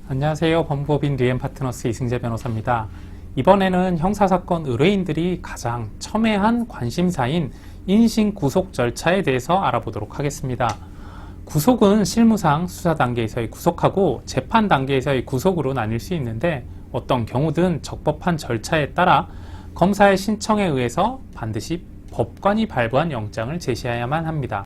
안녕하세요. 법무법인 리엠파트너스 이승재 변호사입니다. 이번에는 형사사건 의뢰인들이 가장 첨예한 관심사인 인신 구속 절차에 대해서 알아보도록 하겠습니다. 구속은 실무상 수사 단계에서의 구속하고 재판 단계에서의 구속으로 나뉠 수 있는데 어떤 경우든 적법한 절차에 따라 검사의 신청에 의해서 반드시 법관이 발부한 영장을 제시해야만 합니다.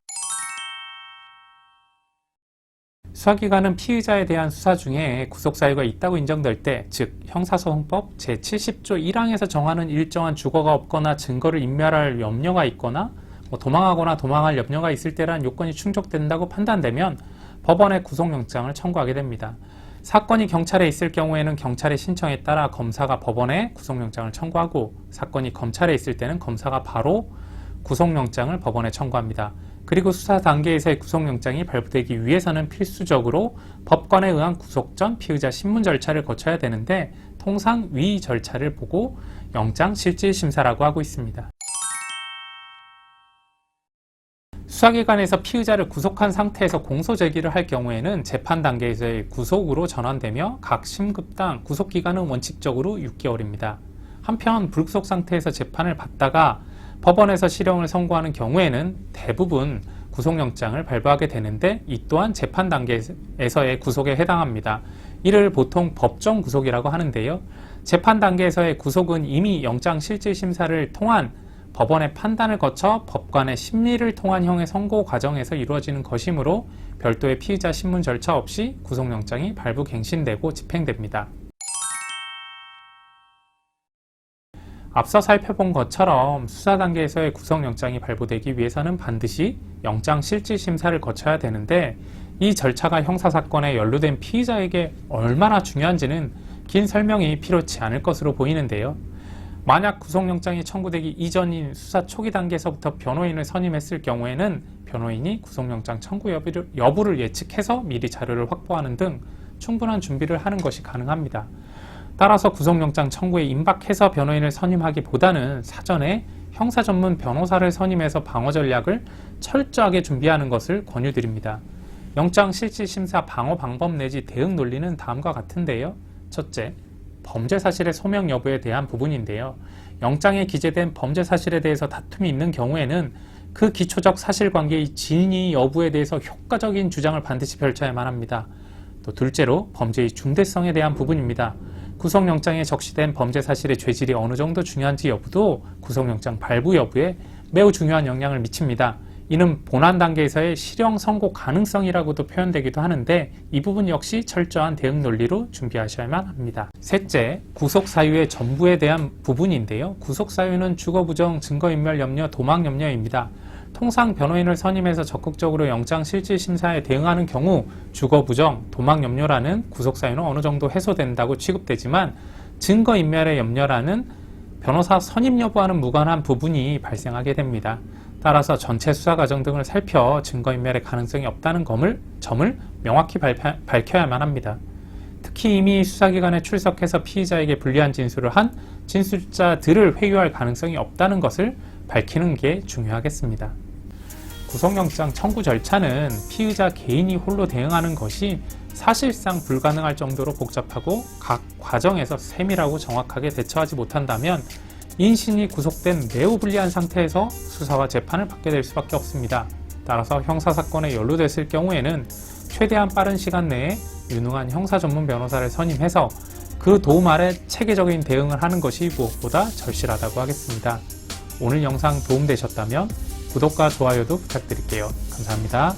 수사기관은 피의자에 대한 수사 중에 구속사유가 있다고 인정될 때, 즉 형사소송법 제70조 1항에서 정하는 일정한 주거가 없거나 증거를 인멸할 염려가 있거나 도망하거나 도망할 염려가 있을 때라는 요건이 충족된다고 판단되면 법원에 구속영장을 청구하게 됩니다. 사건이 경찰에 있을 경우에는 경찰의 신청에 따라 검사가 법원에 구속영장을 청구하고, 사건이 검찰에 있을 때는 검사가 바로 구속영장을 법원에 청구합니다. 그리고 수사 단계에서의 구속영장이 발부되기 위해서는 필수적으로 법관에 의한 구속 전 피의자 신문 절차를 거쳐야 되는데, 통상 위 절차를 보고 영장 실질심사라고 하고 있습니다. 수사기관에서 피의자를 구속한 상태에서 공소 제기를 할 경우에는 재판 단계에서의 구속으로 전환되며 각 심급당 구속기간은 원칙적으로 6개월입니다. 한편 불구속 상태에서 재판을 받다가 법원에서 실형을 선고하는 경우에는 대부분 구속영장을 발부하게 되는데, 이 또한 재판 단계에서의 구속에 해당합니다. 이를 보통 법정 구속이라고 하는데요. 재판 단계에서의 구속은 이미 영장 실질심사를 통한 법원의 판단을 거쳐 법관의 심리를 통한 형의 선고 과정에서 이루어지는 것이므로 별도의 피의자 신문 절차 없이 구속영장이 발부 갱신되고 집행됩니다. 앞서 살펴본 것처럼 수사 단계에서의 구속영장이 발부되기 위해서는 반드시 영장 실질심사를 거쳐야 되는데, 이 절차가 형사사건에 연루된 피의자에게 얼마나 중요한지는 긴 설명이 필요치 않을 것으로 보이는데요. 만약 구속영장이 청구되기 이전인 수사 초기 단계에서부터 변호인을 선임했을 경우에는 변호인이 구속영장 청구 여부를 예측해서 미리 자료를 확보하는 등 충분한 준비를 하는 것이 가능합니다. 따라서 구속영장 청구에 임박해서 변호인을 선임하기보다는 사전에 형사 전문 변호사를 선임해서 방어 전략을 철저하게 준비하는 것을 권유드립니다. 영장 실질심사 방어 방법 내지 대응 논리는 다음과 같은데요. 첫째, 범죄 사실의 소명 여부에 대한 부분인데요. 영장에 기재된 범죄 사실에 대해서 다툼이 있는 경우에는 그 기초적 사실관계의 진위 여부에 대해서 효과적인 주장을 반드시 펼쳐야만 합니다. 또 둘째로 범죄의 중대성에 대한 부분입니다. 구속영장에 적시된 범죄 사실의 죄질이 어느 정도 중요한지 여부도 구속영장 발부 여부에 매우 중요한 영향을 미칩니다. 이는 본안 단계에서의 실형 선고 가능성이라고도 표현되기도 하는데, 이 부분 역시 철저한 대응 논리로 준비하셔야만 합니다. 셋째, 구속 사유의 전부에 대한 부분인데요. 구속 사유는 주거 부정, 증거인멸 염려, 도망 염려입니다. 통상 변호인을 선임해서 적극적으로 영장 실질심사에 대응하는 경우 주거 부정, 도망 염려라는 구속 사유는 어느 정도 해소된다고 취급되지만, 증거인멸의 염려라는 변호사 선임 여부와는 무관한 부분이 발생하게 됩니다. 따라서 전체 수사 과정 등을 살펴 증거인멸의 가능성이 없다는 점을 명확히 밝혀야만 합니다. 특히 이미 수사기관에 출석해서 피의자에게 불리한 진술을 한 진술자들을 회유할 가능성이 없다는 것을 밝히는 게 중요하겠습니다. 구속영장 청구 절차는 피의자 개인이 홀로 대응하는 것이 사실상 불가능할 정도로 복잡하고 각 과정에서 세밀하고 정확하게 대처하지 못한다면 인신이 구속된 매우 불리한 상태에서 수사와 재판을 받게 될 수밖에 없습니다. 따라서 형사사건에 연루됐을 경우에는 최대한 빠른 시간 내에 유능한 형사 전문 변호사를 선임해서 그 도움 아래 체계적인 대응을 하는 것이 무엇보다 절실하다고 하겠습니다. 오늘 영상 도움되셨다면 구독과 좋아요도 부탁드릴게요. 감사합니다.